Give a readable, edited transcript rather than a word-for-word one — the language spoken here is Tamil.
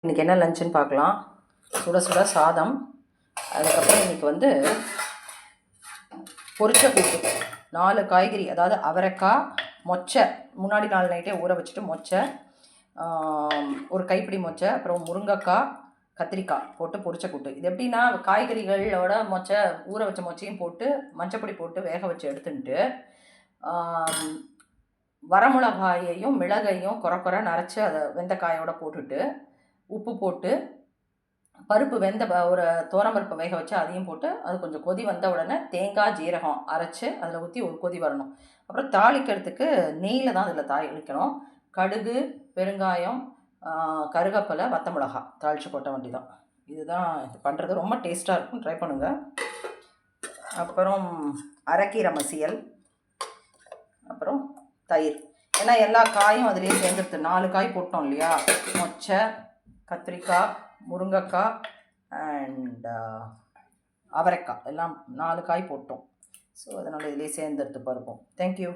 இன்றைக்கி என்ன லஞ்சுன்னு பார்க்கலாம். சுட சுட சாதம், அதுக்கப்புறம் இன்றைக்கி வந்து பொரிச்ச கூட்டு, 4 காய்கறி, அதாவது அவரைக்காய், மொச்சை, முன்னாடி நாள் நைட்டே ஊற வச்சுட்டு மொச்சை, ஒரு கைப்பிடி மொச்சை, அப்புறம் முருங்கைக்காய், கத்திரிக்காய் போட்டு பொரிச்ச கூட்டு. இது எப்படின்னா, காய்கறிகளோட மொச்சை, ஊற வச்ச மொச்சையும் போட்டு மஞ்சப்பொடி போட்டு வேக வச்சு எடுத்துட்டு, வரமிளகாயையும் மிளகையும் குறை நரைச்சி அதை வெந்தக்காயோடு போட்டுட்டு, உப்பு போட்டு, பருப்பு ஒரு பருப்பு வேக வச்சு அதையும் போட்டு, அது கொஞ்சம் கொதி வந்த உடனே தேங்காய் ஜீரகம் அரைச்சி அதில் ஊற்றி ஒரு கொதி வரணும். அப்புறம் தாளிக்கிறதுக்கு நெய்யில் தான் அதில் தாளிக்கணும். கடுகு, பெருங்காயம், கருவேப்பிலை, வத்த மிளகாய் தாளித்து போட்ட வேண்டி தான். இதுதான் இது பண்ணுறது. ரொம்ப டேஸ்ட்டாக இருக்கும், ட்ரை பண்ணுங்கள். அப்புறம் அரைக்கீரை மசியல், அப்புறம் தயிர். ஏன்னா எல்லா காயும் அதுலேயே சேர்ந்துருது. 4 காய் போட்டோம் இல்லையா, மொச்சை, கத்திரிக்காய், முருங்கைக்காய் அண்ட் அவரைக்காய், எல்லாம் 4 காய் போட்டோம். ஸோ அதனால் இதிலே சேர்ந்துடுத்து பருப்போம். தேங்க்யூ.